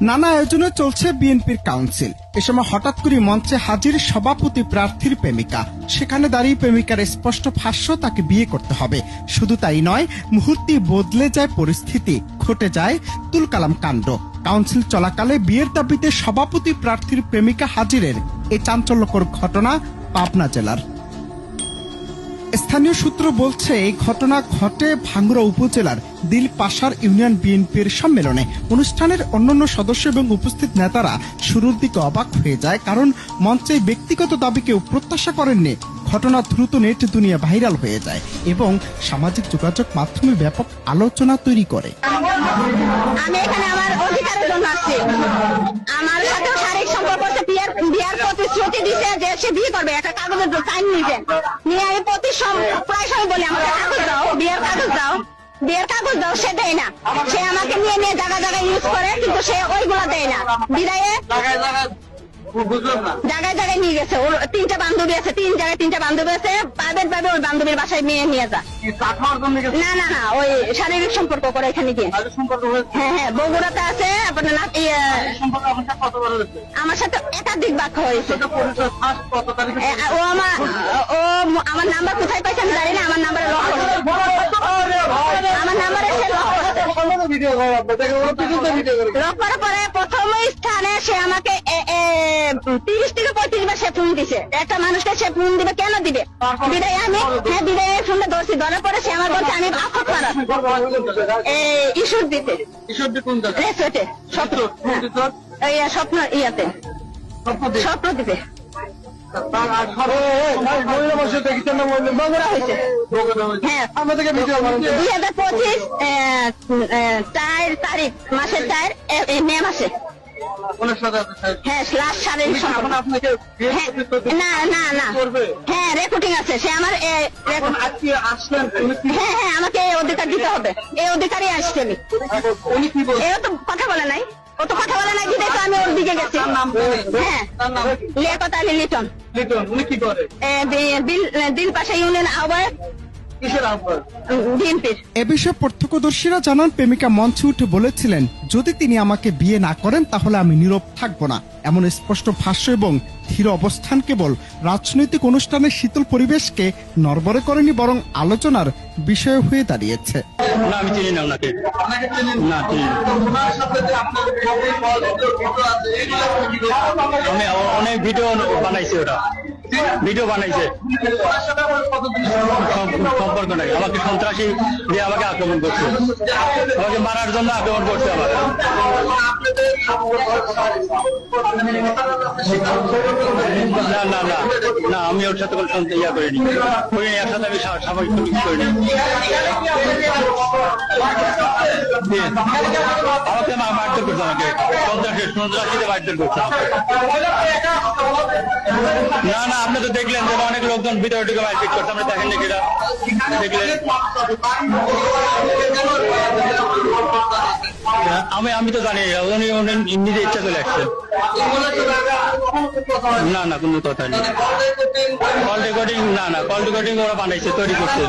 নানা আয়োজনে চলছে বিএনপির কাউন্সিল। এ সময় হঠাৎ করে মঞ্চে হাজির সভাপতি প্রার্থীর প্রেমিকা। সেখানে দাঁড়িয়ে প্রেমিকার স্পষ্ট ভাষ্য তাকে বিয়ে করতে হবে। শুধু তাই নয়, মুহূর্তেই বদলে যায় পরিস্থিতি, ঘটে যায় তুলকালাম কাণ্ড। কাউন্সিল চলাকালে বিয়ের দাবিতে সভাপতি প্রার্থীর প্রেমিকা হাজিরের এই চাঞ্চল্যকর ঘটনা পাবনা জেলার। স্থানীয় সূত্র বলছে এই ঘটনা ঘটে ভাঙ্গুড়া উপজেলার দিলপাশার ইউনিয়ন বিএনপির সম্মেলনে। অনুষ্ঠানের অন্যান্য সদস্য এবং উপস্থিত নেতারা শুরুর দিকে অবাক হয়ে যায়, কারণ মঞ্চে ব্যক্তিগত দাবি কেউ প্রত্যাশা করেননি। ঘটনা দ্রুত নেট দুনিয়া ভাইরাল হয়ে যায় এবং সামাজিক যোগাযোগ মাধ্যমে ব্যাপক আলোচনা তৈরি করে। আমি এখানে আমার অধিকারের জন্য আসছি। আমার সাথে শারীরিক সম্পর্ক আছে, বিয়ার প্রতিশ্রুতি দিছে যে সে বিয়ে করবে, একটা কাগজের সাইন নিয়েছেন নিয়ে আমি প্রায় সময় বলি আমাকে কাগজ দাও, বিয়ের কাগজ দাও, বিয়ের কাগজ দাও, সে দেয় না। সে আমাকে নিয়ে নিয়ে জায়গা জায়গায় ইউজ করে, কিন্তু সে ওইগুলা দেয় না। বিদায়ে জায়গায় জায়গায় নিয়ে গেছে। ওর তিনটা বান্ধবী আছে, তিনটা বান্ধবী আছে, প্রাইভেট ভাবে ওই বান্ধবীর বাসায় মেয়ে নিয়ে যা। না না না, ওই শারীরিক সম্পর্ক করে এখানে গিয়ে। হ্যাঁ, বগুড়াতে আছে আপনার। আমার সাথে একাধিক বাক্য হয়েছে। ও আমার নাম্বার কোথায় পাইছে আমি জানি না। আমার নাম্বারে লক করছে, আমার নাম্বারে সে লক করছে। লক করার পরে প্রথম স্থানে সে আমাকে 30 থেকে 35 বার সে ফোন দিছে। একটা মানুষকে সে ফোন দিবে, কেন দিবে? বিদায় আমি বিদায় ফোনটা ধরছি। ধরার পরে সে আমার বলছে আমি আফত করার ইস্যুর দিতে রেসোর্টে স্বপ্ন ইয়াতে স্বপ্ন দিতে বগুড়া হয়েছে। হ্যাঁ, 2025 4 তারিখ মাসের 4 মে মাসে। হ্যাঁ, লাস্ট শারীরিক সম্পর্ক। না না না, হ্যাঁ রেকর্ডিং আছে। সে আমার হ্যাঁ আমাকে এই অধিকার দিতে হবে, এই অধিকারই আসছে আমি। এও তো কথা বলে নাই, ও তো কথা বলে নাই, দিতে তো আমি ওর দিকে গেছি। হ্যাঁ, লিয়াকত আলী লিটন। উনি কি করে? দিলপাশা ইউনিয়ন আহ্বায়ক। এ বিষয়ে প্রত্যক্ষদর্শীরা জানান, প্রেমিকা মঞ্চে উঠে বলেছিলেন, যদি তিনি আমাকে বিয়ে না করেন তাহলে আমি নীরব থাকবো না। এমন স্পষ্ট ভাষ্য এবং ধীর অবস্থান কেবল রাজনৈতিক অনুষ্ঠানের শীতল পরিবেশকে নড়বড়ে করেনি, বরং আলোচনার বিষয় হয়ে দাঁড়িয়েছে। না, আমি চিনি না ওনাকে। না, আমি অনেক ভিডিও বানাইছি, ওটা ভিডিও বানাইছে। সম্পর্ক নাই, আমাকে সন্ত্রাসী দিয়ে আমাকে আক্রমণ করছে, আমাকে মারার জন্য আক্রমণ করছে আমার। না না না না, আমি ওর সাথে কোনো ইয়া করিনি, এর সাথে আমি সাময়িক কিছু করিনি। আমাকে মারধর করছে, আমাকে সন্ত্রাসীতে মারধর করছে। না না, আপনি তো দেখলেন যে অনেক লোকজন ভিতরে ঢুকে মারপিট করছে, আমরা দেখেন নাকি এটা দেখলেন? আমি তো জানি উনি নিজে ইচ্ছা চলে আসছে। না না, কোনো কথা নেই। কল রেকর্ডিং না না, কল রেকর্ডিং ওরা বানাইছে, তৈরি করছে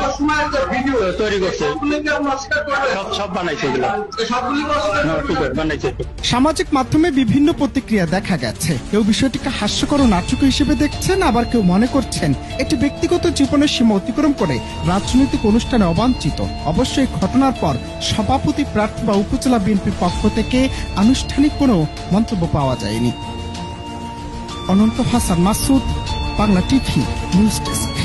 সব বানাইছে, এগুলো বানাইছে। সামাজিক মাধ্যমে বিভিন্ন প্রতিক্রিয়া দেখা গেছে। কেউ বিষয়টিকে হাস্যকর নাটক হিসেবে দেখছেন, আবার কেউ মনে করছেন এটি ব্যক্তিগত জীবনের সীমা অতিক্রম করে রাজনৈতিক অনুষ্ঠানে অবাঞ্ছিত। অবশ্যই ঘটনার পর সভাপতি প্রার্থী বা উপজেলা বিএনপির পক্ষ থেকে আনুষ্ঠানিক কোনো মন্তব্য পাওয়া যায়নি। Ananta Hasan Masud, Bangla TV news desk.